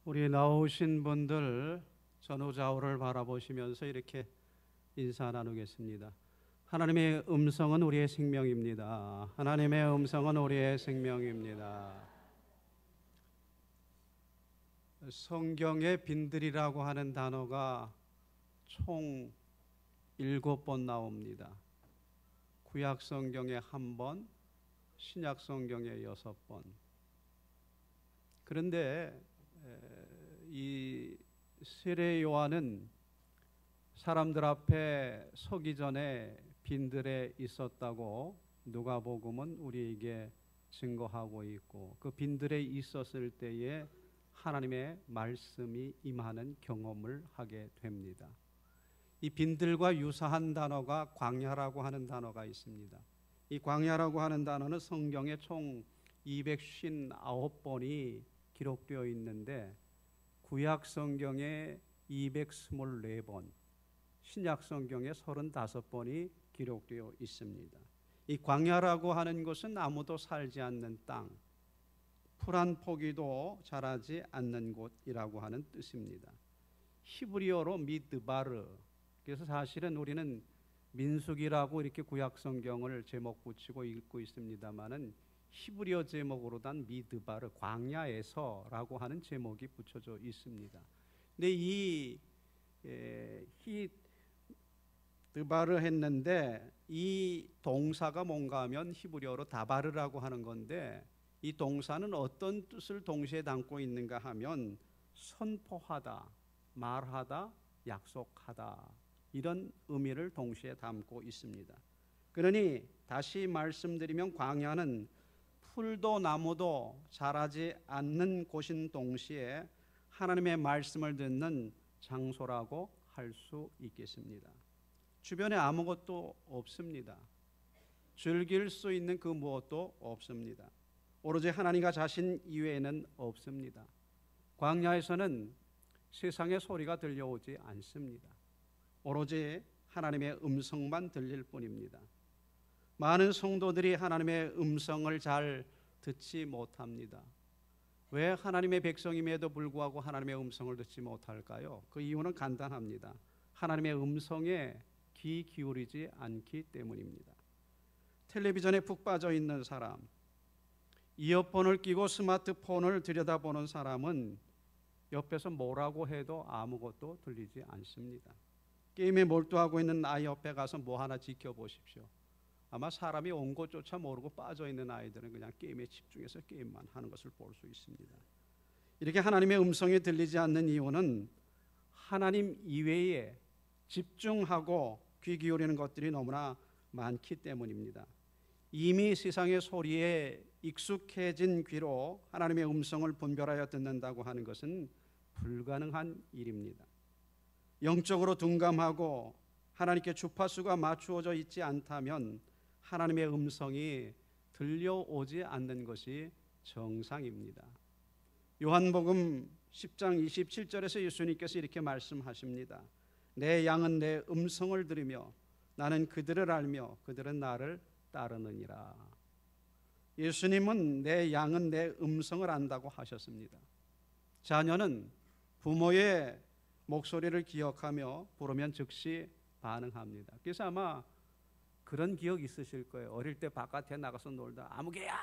우리 나오신 분들 전후좌우를 바라보시면서 이렇게 인사 나누겠습니다. 하나님의 음성은 우리의 생명입니다. 하나님의 음성은 우리의 생명입니다. 성경에 빈들이라고 하는 단어가 총 7번 나옵니다. 구약 성경에 1번, 신약 성경에 6번. 그런데 이 세례 요한은 사람들 앞에 서기 전에 빈들에 있었다고 누가복음은 우리에게 증거하고 있고, 그 빈들에 있었을 때에 하나님의 말씀이 임하는 경험을 하게 됩니다. 이 빈들과 유사한 단어가 광야라고 하는 단어가 있습니다. 이 광야라고 하는 단어는 성경에 총 259번이 기록되어 있는데, 구약 성경에 224번, 신약 성경에 35번이 기록되어 있습니다. 이 광야라고 하는 것은 아무도 살지 않는 땅, 풀 한 포기도 자라지 않는 곳이라고 하는 뜻입니다. 히브리어로 미드바르. 그래서 사실은 우리는 민수기라고 이렇게 구약 성경을 제목 붙이고 읽고 있습니다만은 히브리어 제목으로 단 미드바르, 광야에서라고 하는 제목이 붙여져 있습니다. 근데 이 드바르 했는데 이 동사가 뭔가 하면 히브리어로 다바르라고 하는 건데, 이 동사는 어떤 뜻을 동시에 담고 있는가 하면 선포하다, 말하다, 약속하다, 이런 의미를 동시에 담고 있습니다. 그러니 다시 말씀드리면 광야는 풀도 나무도 자라지 않는 곳인 동시에 하나님의 말씀을 듣는 장소라고 할 수 있겠습니다. 주변에 아무것도 없습니다. 즐길 수 있는 그 무엇도 없습니다. 오로지 하나님과 자신 이외에는 없습니다. 광야에서는 세상의 소리가 들려오지 않습니다. 오로지 하나님의 음성만 들릴 뿐입니다. 많은 성도들이 하나님의 음성을 잘 듣지 못합니다. 왜 하나님의 백성임에도 불구하고 하나님의 음성을 듣지 못할까요? 그 이유는 간단합니다. 하나님의 음성에 귀 기울이지 않기 때문입니다. 텔레비전에 푹 빠져 있는 사람, 이어폰을 끼고 스마트폰을 들여다보는 사람은 옆에서 뭐라고 해도 아무것도 들리지 않습니다. 게임에 몰두하고 있는 아이 옆에 가서 뭐 하나 지켜보십시오. 아마 사람이 온 곳조차 모르고 빠져 있는 아이들은 그냥 게임에 집중해서 게임만 하는 것을 볼 수 있습니다. 이렇게 하나님의 음성이 들리지 않는 이유는 하나님 이외에 집중하고 귀 기울이는 것들이 너무나 많기 때문입니다. 이미 세상의 소리에 익숙해진 귀로 하나님의 음성을 분별하여 듣는다고 하는 것은 불가능한 일입니다. 영적으로 둔감하고 하나님께 주파수가 맞추어져 있지 않다면 하나님의 음성이 들려오지 않는 것이 정상입니다. 요한복음 10장 27절에서 예수님께서 이렇게 말씀하십니다. 내 양은 내 음성을 들으며 나는 그들을 알며 그들은 나를 따르느니라. 예수님은 내 양은 내 음성을 안다고 하셨습니다. 자녀는 부모의 목소리를 기억하며 부르면 즉시 반응합니다. 그래서 아마 그런 기억 있으실 거예요. 어릴 때 바깥에 나가서 놀다 아무개야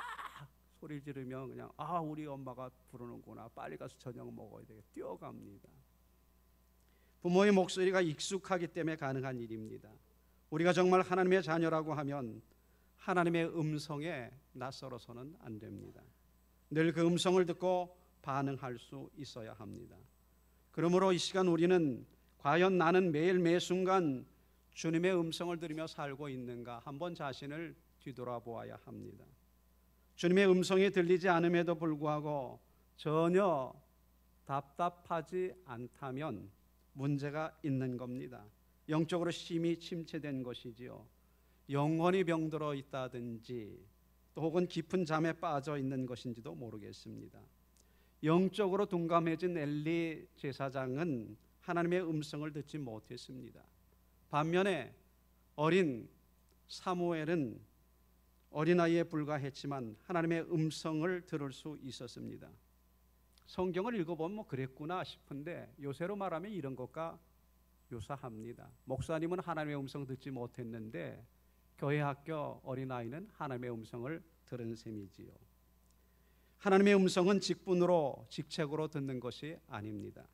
소리 지르면 그냥 우리 엄마가 부르는구나, 빨리 가서 저녁 먹어야 되겠다, 뛰어갑니다. 부모의 목소리가 익숙하기 때문에 가능한 일입니다. 우리가 정말 하나님의 자녀라고 하면 하나님의 음성에 낯설어서는 안 됩니다. 늘 그 음성을 듣고 반응할 수 있어야 합니다. 그러므로 이 시간 우리는 과연 나는 매일 매 순간 주님의 음성을 들으며 살고 있는가 한번 자신을 뒤돌아보아야 합니다. 주님의 음성이 들리지 않음에도 불구하고 전혀 답답하지 않다면 문제가 있는 겁니다. 영적으로 심히 침체된 것이지요. 영혼이 병들어 있다든지 또 혹은 깊은 잠에 빠져 있는 것인지도 모르겠습니다. 영적으로 둔감해진 엘리 제사장은 하나님의 음성을 듣지 못했습니다. 반면에 어린 사무엘은 어린아이에 불과했지만 하나님의 음성을 들을 수 있었습니다. 성경을 읽어보면 뭐 그랬구나 싶은데 요새로 말하면 이런 것과 유사합니다. 목사님은 하나님의 음성 듣지 못했는데 교회 학교 어린아이는 하나님의 음성을 들은 셈이지요. 하나님의 음성은 직분으로 직책으로 듣는 것이 아닙니다.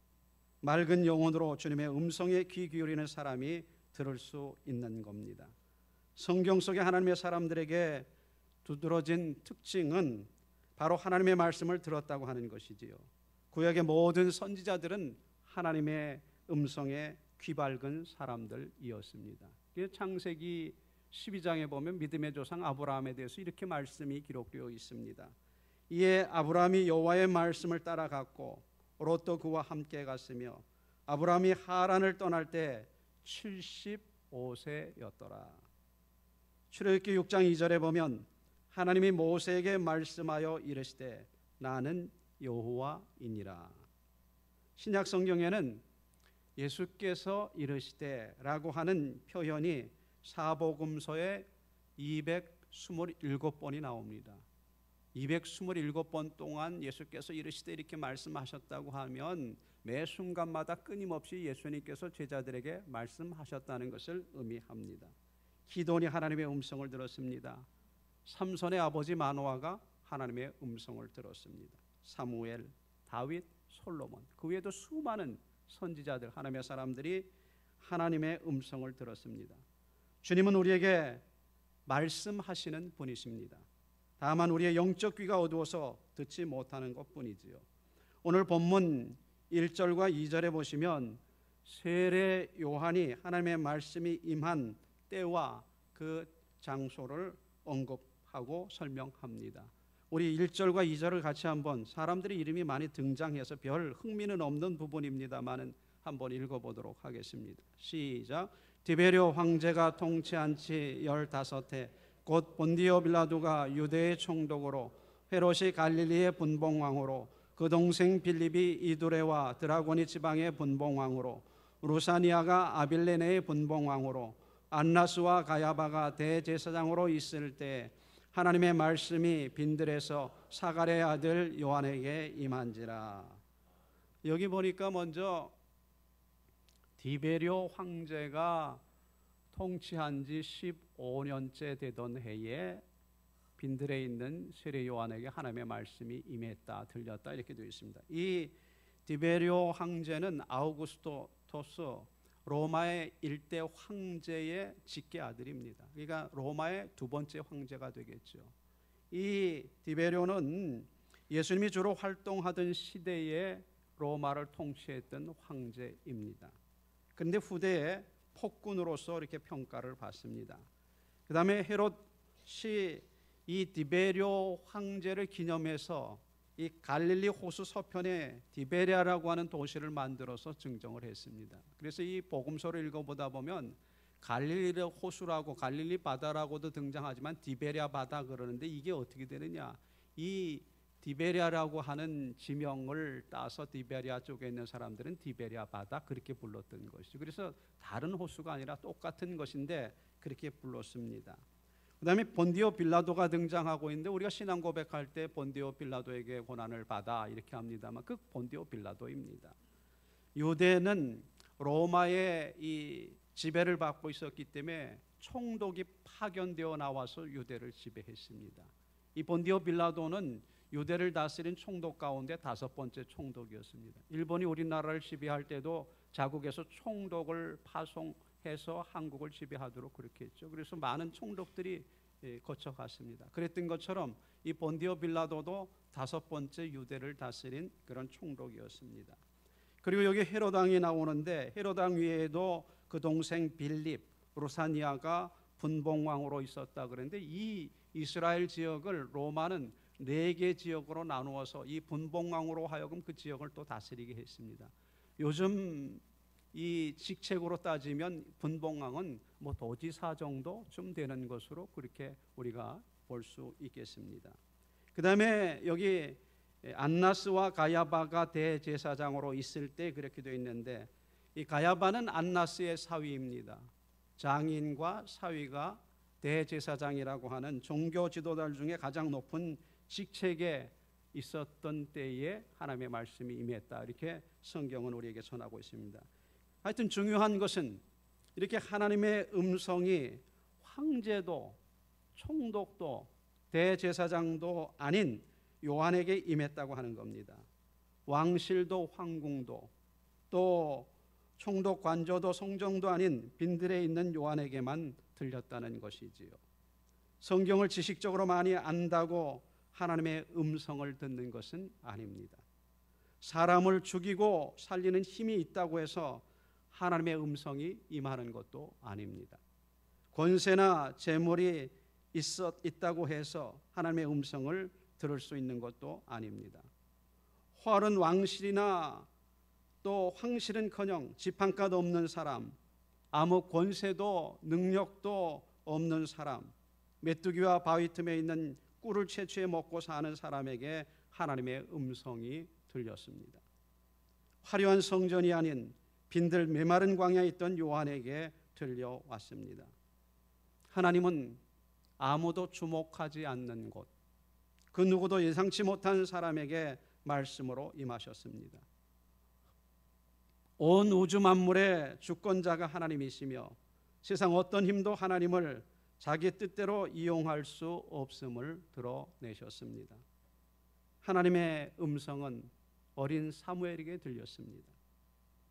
맑은 영혼으로 주님의 음성에 귀 기울이는 사람이 들을 수 있는 겁니다. 성경 속의 하나님의 사람들에게 두드러진 특징은 바로 하나님의 말씀을 들었다고 하는 것이지요. 구약의 모든 선지자들은 하나님의 음성에 귀 밝은 사람들이었습니다. 창세기 12장에 보면 믿음의 조상 아브라함에 대해서 이렇게 말씀이 기록되어 있습니다. 이에 아브라함이 여호와의 말씀을 따라갔고 롯도 그와 함께 갔으며 아브라함이 하란을 떠날 때 75세였더라. 출애굽기 6장 2절에 보면 하나님이 모세에게 말씀하여 이르시되 나는 여호와이니라. 신약 성경에는 예수께서 이르시되라고 하는 표현이 사복음서에 227번이 나옵니다. 227번 동안 예수께서 이르시되 이렇게 말씀하셨다고 하면 매 순간마다 끊임없이 예수님께서 제자들에게 말씀하셨다는 것을 의미합니다. 기돈이 하나님의 음성을 들었습니다. 삼손의 아버지 마노아가 하나님의 음성을 들었습니다. 사무엘, 다윗, 솔로몬, 그 외에도 수많은 선지자들, 하나님의 사람들이 하나님의 음성을 들었습니다. 주님은 우리에게 말씀하시는 분이십니다. 다만 우리의 영적 귀가 어두워서 듣지 못하는 것뿐이지요. 오늘 본문 1절과 2절에 보시면 세례 요한이 하나님의 말씀이 임한 때와 그 장소를 언급하고 설명합니다. 우리 1절과 2절을 같이 한번, 사람들의 이름이 많이 등장해서 별 흥미는 없는 부분입니다만은 한번 읽어보도록 하겠습니다. 시작. 디베rio 황제가 통치한 지 15해 곧 본디오 빌라도가 유대의 총독으로 헤롯이 갈릴리의 분봉왕으로 그 동생 빌립이 이두레와 드라고니 지방의 분봉왕으로 루사니아가 아빌레네의 분봉왕으로 안나스와 가야바가 대제사장으로 있을 때 하나님의 말씀이 빈들에서 사가랴의 아들 요한에게 임한지라. 여기 보니까 먼저 디베rio 황제가 통치한 지 15년째 되던 해에 빈들에 있는 세례 요한에게 하나님의 말씀이 임했다, 들렸다 이렇게 되어 있습니다. 이 디베rio 황제는 아우구스토스 로마의 일대 황제의 직계 아들입니다. 그러니까 로마의 두 번째 황제가 되겠죠. 이 디베료는 예수님이 주로 활동하던 시대에 로마를 통치했던 황제입니다. 그런데 후대에 폭군으로서 이렇게 평가를 받습니다. 그 다음에 헤롯이 이 디베료 황제를 기념해서 이 갈릴리 호수 서편에 디베리아라고 하는 도시를 만들어서 증정을 했습니다. 그래서 이 복음서를 읽어보다 보면 갈릴리 호수라고 갈릴리 바다라고도 등장하지만 디베리아 바다 그러는데 이게 어떻게 되느냐, 이 디베리아라고 하는 지명을 따서 디베리아 쪽에 있는 사람들은 디베리아 바다 그렇게 불렀던 것이죠. 그래서 다른 호수가 아니라 똑같은 것인데 그렇게 불렀습니다. 그 다음에 본디오 빌라도가 등장하고 있는데 우리가 신앙 고백할 때 본디오 빌라도에게 고난을 받아 이렇게 합니다만 그 본디오 빌라도입니다. 유대는 로마의 이 지배를 받고 있었기 때문에 총독이 파견되어 나와서 유대를 지배했습니다. 이 본디오 빌라도는 유대를 다스린 총독 가운데 5번째 총독이었습니다. 일본이 우리나라를 지배할 때도 자국에서 총독을 파송해서 한국을 지배하도록 그렇게 했죠. 그래서 많은 총독들이 거쳐갔습니다. 그랬던 것처럼 이 본디오 빌라도도 5번째 유대를 다스린 그런 총독이었습니다. 그리고 여기 헤롯 왕이 나오는데 헤롯 왕 위에도 그 동생 빌립, 루사니아가 분봉왕으로 있었다 그랬는데 이 이스라엘 지역을 로마는 4개 지역으로 나누어서 이 분봉왕으로 하여금 그 지역을 또 다스리게 했습니다. 요즘 이 직책으로 따지면 분봉왕은 뭐 도지사 정도쯤 되는 것으로 그렇게 우리가 볼 수 있겠습니다. 그 다음에 여기 안나스와 가야바가 대제사장으로 있을 때 그렇게 되어 있는데 이 가야바는 안나스의 사위입니다. 장인과 사위가 대제사장이라고 하는 종교 지도자들 중에 가장 높은 직책의 있었던 때에 하나님의 말씀이 임했다. 이렇게 성경은 우리에게 전하고 있습니다. 하여튼 중요한 것은 이렇게 하나님의 음성이 황제도 총독도 대제사장도 아닌 요한에게 임했다고 하는 겁니다. 왕실도 황궁도 또 총독 관저도 성정도 아닌 빈들에 있는 요한에게만 들렸다는 것이지요. 성경을 지식적으로 많이 안다고 하나님의 음성을 듣는 것은 아닙니다. 사람을 죽이고 살리는 힘이 있다고 해서 하나님의 음성이 임하는 것도 아닙니다. 권세나 재물이 있다고 해서 하나님의 음성을 들을 수 있는 것도 아닙니다. 활은 왕실이나 또 황실은커녕 지팡가도 없는 사람, 아무 권세도 능력도 없는 사람, 메뚜기와 바위 틈에 있는 꿀을 채취해 먹고 사는 사람에게 하나님의 음성이 들렸습니다. 화려한 성전이 아닌 빈들 메마른 광야에 있던 요한에게 들려왔습니다. 하나님은 아무도 주목하지 않는 곳, 그 누구도 예상치 못한 사람에게 말씀으로 임하셨습니다. 온 우주 만물의 주권자가 하나님이시며 세상 어떤 힘도 하나님을 자기 뜻대로 이용할 수 없음을 드러내셨습니다. 하나님의 음성은 어린 사무엘에게 들렸습니다.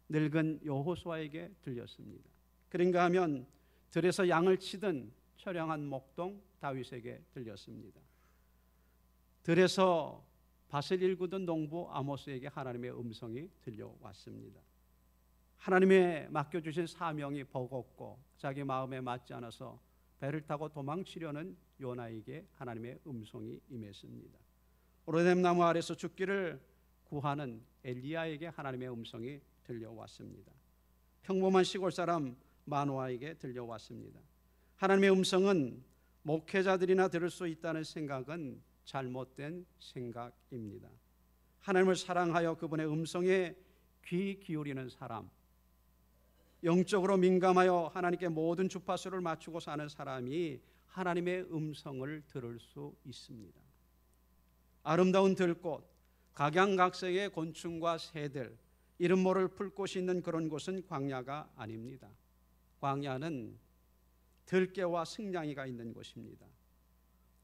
늙은 여호수아에게 들렸습니다. 그런가 하면 들에서 양을 치던 처량한 목동 다윗에게 들렸습니다. 들에서 밭을 일구던 농부 아모스에게 하나님의 음성이 들려왔습니다. 하나님의 맡겨주신 사명이 버겁고 자기 마음에 맞지 않아서 배를 타고 도망치려는 요나에게 하나님의 음성이 임했습니다. 오르뎀 나무 아래서 죽기를 구하는 엘리야에게 하나님의 음성이 들려왔습니다. 평범한 시골 사람 마노아에게 들려왔습니다. 하나님의 음성은 목회자들이나 들을 수 있다는 생각은 잘못된 생각입니다. 하나님을 사랑하여 그분의 음성에 귀 기울이는 사람, 영적으로 민감하여 하나님께 모든 주파수를 맞추고 사는 사람이 하나님의 음성을 들을 수 있습니다. 아름다운 들꽃, 각양각색의 곤충과 새들, 이름 모를 풀꽃이 있는 그런 곳은 광야가 아닙니다. 광야는 들깨와 승냥이가 있는 곳입니다.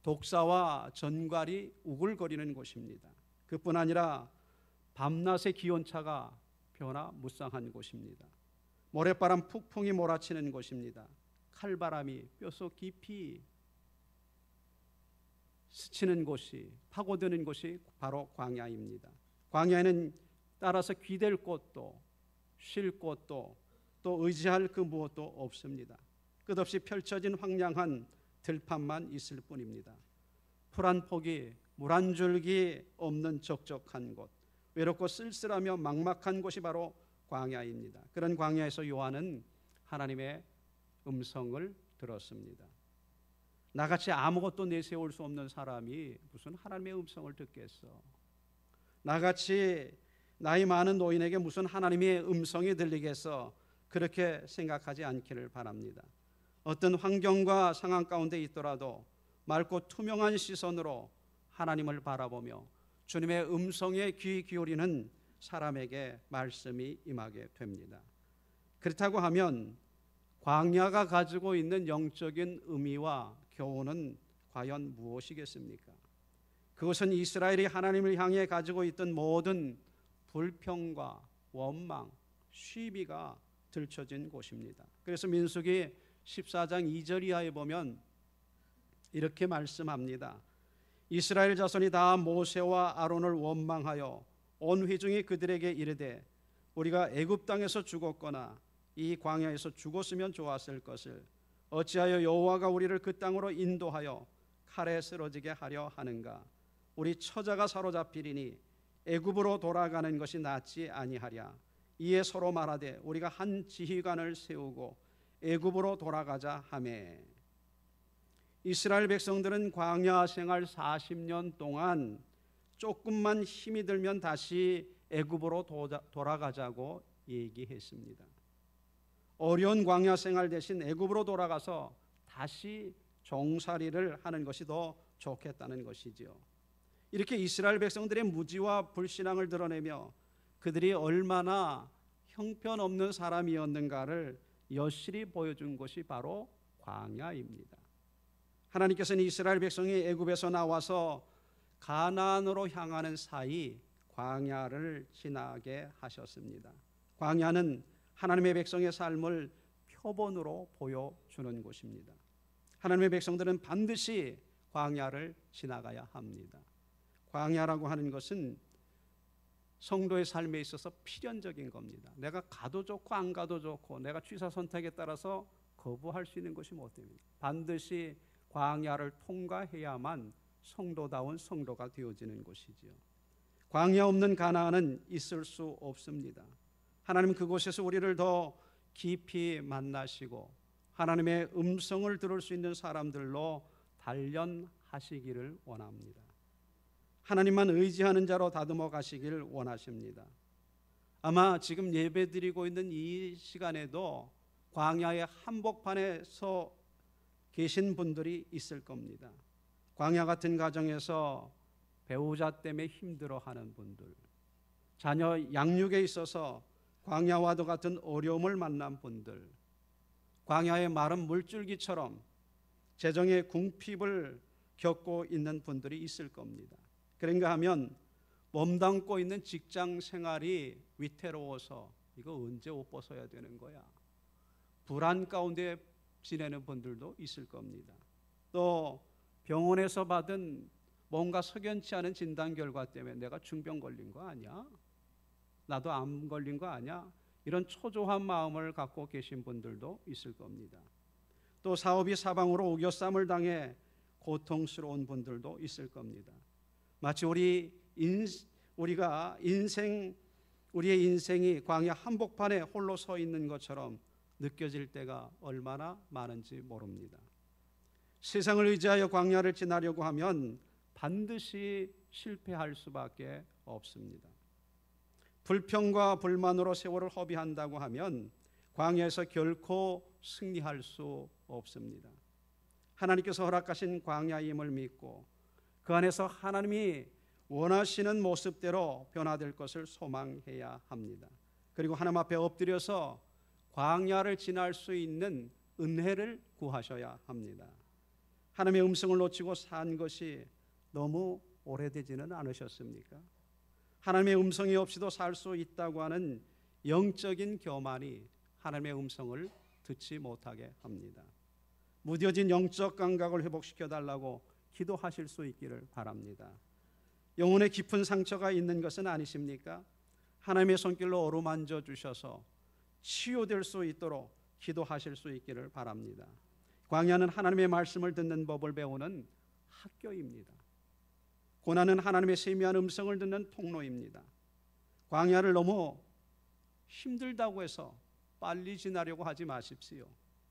독사와 전갈이 우글거리는 곳입니다. 그뿐 아니라 밤낮의 기온차가 변화무쌍한 곳입니다. 모래바람 폭풍이 몰아치는 곳입니다. 칼바람이 뼛속 깊이 스치는 곳이, 파고드는 곳이 바로 광야입니다. 광야에는 따라서 기댈 곳도 쉴 곳도 또 의지할 그 무엇도 없습니다. 끝없이 펼쳐진 황량한 들판만 있을 뿐입니다. 풀 한 폭이, 물 한 줄기 없는 적적한 곳, 외롭고 쓸쓸하며 막막한 곳이 바로 광야입니다. 그런 광야에서 요한은 하나님의 음성을 들었습니다. 나같이 아무것도 내세울 수 없는 사람이 무슨 하나님의 음성을 듣겠어? 나같이 나이 많은 노인에게 무슨 하나님의 음성이 들리겠어? 그렇게 생각하지 않기를 바랍니다. 어떤 환경과 상황 가운데 있더라도 맑고 투명한 시선으로 하나님을 바라보며 주님의 음성에 귀 기울이는 사람에게 말씀이 임하게 됩니다. 그렇다고 하면 광야가 가지고 있는 영적인 의미와 교훈은 과연 무엇이겠습니까? 그것은 이스라엘이 하나님을 향해 가지고 있던 모든 불평과 원망, 시비가 들춰진 곳입니다. 그래서 민수기 14장 2절 이하에 보면 이렇게 말씀합니다. 이스라엘 자손이 다 모세와 아론을 원망하여 온 회중이 그들에게 이르되 우리가 애굽 땅에서 죽었거나 이 광야에서 죽었으면 좋았을 것을 어찌하여 여호와가 우리를 그 땅으로 인도하여 칼에 쓰러지게 하려 하는가? 우리 처자가 사로잡히리니 애굽으로 돌아가는 것이 낫지 아니하랴. 이에 서로 말하되 우리가 한 지휘관을 세우고 애굽으로 돌아가자 하매. 이스라엘 백성들은 광야 생활 40년 동안 조금만 힘이 들면 다시 애굽으로 돌아가자고 얘기했습니다. 어려운 광야 생활 대신 애굽으로 돌아가서 다시 종살이를 하는 것이 더 좋겠다는 것이지요. 이렇게 이스라엘 백성들의 무지와 불신앙을 드러내며 그들이 얼마나 형편없는 사람이었는가를 여실히 보여준 것이 바로 광야입니다. 하나님께서는 이스라엘 백성이 애굽에서 나와서 가나안으로 향하는 사이 광야를 지나게 하셨습니다. 광야는 하나님의 백성의 삶을 표본으로 보여주는 곳입니다. 하나님의 백성들은 반드시 광야를 지나가야 합니다. 광야라고 하는 것은 성도의 삶에 있어서 필연적인 겁니다. 내가 가도 좋고 안 가도 좋고 내가 취사 선택에 따라서 거부할 수 있는 것이 못 됩니다. 반드시 광야를 통과해야만 성도다운 성도가 되어지는 것이지요. 광야 없는 가나안은 있을 수 없습니다. 하나님은 그곳에서 우리를 더 깊이 만나시고 하나님의 음성을 들을 수 있는 사람들로 단련하시기를 원합니다. 하나님만 의지하는 자로 다듬어 가시기를 원하십니다. 아마 지금 예배드리고 있는 이 시간에도 광야의 한복판에 서 계신 분들이 있을 겁니다. 광야 같은 가정에서 배우자 때문에 힘들어하는 분들, 자녀 양육에 있어서 광야와도 같은 어려움을 만난 분들, 광야의 마른 물줄기처럼 재정의 궁핍을 겪고 있는 분들이 있을 겁니다. 그런가 하면 몸담고 있는 직장 생활이 위태로워서 이거 언제 옷 벗어야 되는 거야, 불안 가운데 지내는 분들도 있을 겁니다. 또 병원에서 받은 뭔가 석연치 않은 진단 결과 때문에 내가 중병 걸린 거 아니야? 나도 암 걸린 거 아니야? 이런 초조한 마음을 갖고 계신 분들도 있을 겁니다. 또 사업이 사방으로 우겨쌈을 당해 고통스러운 분들도 있을 겁니다. 마치 우리의 인생이 광야 한복판에 홀로 서 있는 것처럼 느껴질 때가 얼마나 많은지 모릅니다. 세상을 의지하여 광야를 지나려고 하면 반드시 실패할 수밖에 없습니다. 불평과 불만으로 세월을 허비한다고 하면 광야에서 결코 승리할 수 없습니다. 하나님께서 허락하신 광야임을 믿고 그 안에서 하나님이 원하시는 모습대로 변화될 것을 소망해야 합니다. 그리고 하나님 앞에 엎드려서 광야를 지날 수 있는 은혜를 구하셔야 합니다. 하나님의 음성을 놓치고 산 것이 너무 오래되지는 않으셨습니까? 하나님의 음성이 없이도 살 수 있다고 하는 영적인 교만이 하나님의 음성을 듣지 못하게 합니다. 무뎌진 영적 감각을 회복시켜 달라고 기도하실 수 있기를 바랍니다. 영혼에 깊은 상처가 있는 것은 아니십니까? 하나님의 손길로 어루만져 주셔서 치유될 수 있도록 기도하실 수 있기를 바랍니다. 광야는 하나님의 말씀을 듣는 법을 배우는 학교입니다. 고난은 하나님의 세미한 음성을 듣는 통로입니다. 광야를 너무 힘들다고 해서 빨리 지나려고 하지 마십시오.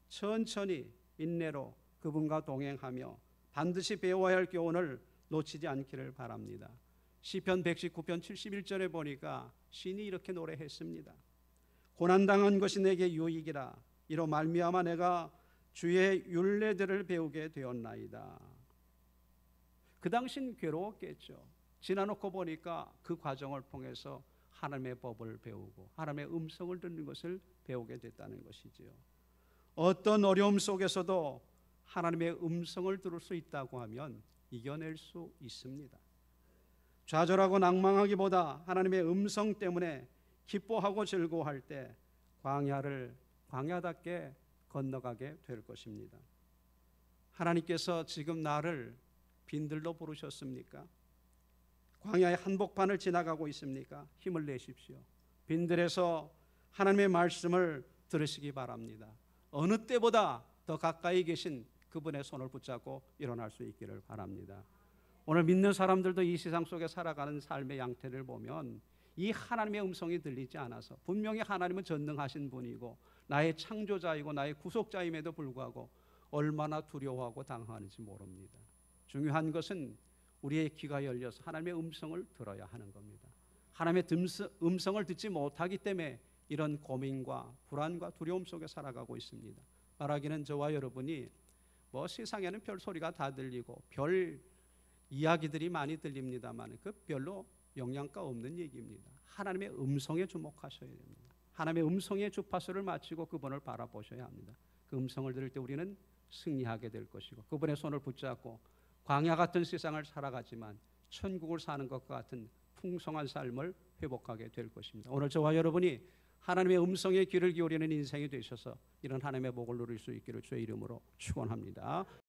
천천히 인내로 그분과 동행하며 반드시 배워야 할 교훈을 놓치지 않기를 바랍니다. 시편 119편 71절에 보니까 시인이 이렇게 노래했습니다. 고난당한 것이 내게 유익이라 이로 말미암아 내가 주의 율례들을 배우게 되었나이다. 그 당신 괴로웠겠죠. 지나놓고 보니까 그 과정을 통해서 하나님의 법을 배우고 하나님의 음성을 듣는 것을 배우게 됐다는 것이지요. 어떤 어려움 속에서도 하나님의 음성을 들을 수 있다고 하면 이겨낼 수 있습니다. 좌절하고 낭망하기보다 하나님의 음성 때문에 기뻐하고 즐거워할 때 광야를 광야답게 건너가게 될 것입니다. 하나님께서 지금 나를 빈들로 부르셨습니까? 광야의 한복판을 지나가고 있습니까? 힘을 내십시오. 빈들에서 하나님의 말씀을 들으시기 바랍니다. 어느 때보다 더 가까이 계신 그분의 손을 붙잡고 일어날 수 있기를 바랍니다. 오늘 믿는 사람들도 이 세상 속에 살아가는 삶의 양태를 보면 이 하나님의 음성이 들리지 않아서 분명히 하나님은 전능하신 분이고 나의 창조자이고 나의 구속자임에도 불구하고 얼마나 두려워하고 당황하는지 모릅니다. 중요한 것은 우리의 귀가 열려서 하나님의 음성을 들어야 하는 겁니다. 하나님의 음성을 듣지 못하기 때문에 이런 고민과 불안과 두려움 속에 살아가고 있습니다. 바라기는 저와 여러분이 세상에는 별 소리가 다 들리고 별 이야기들이 많이 들립니다만 그 별로 영양가 없는 얘기입니다. 하나님의 음성에 주목하셔야 됩니다. 하나님의 음성의 주파수를 맞추고 그분을 바라보셔야 합니다. 그 음성을 들을 때 우리는 승리하게 될 것이고 그분의 손을 붙잡고 광야 같은 세상을 살아가지만 천국을 사는 것과 같은 풍성한 삶을 회복하게 될 것입니다. 오늘 저와 여러분이 하나님의 음성에 귀를 기울이는 인생이 되셔서 이런 하나님의 복을 누릴 수 있기를 주의 이름으로 축원합니다.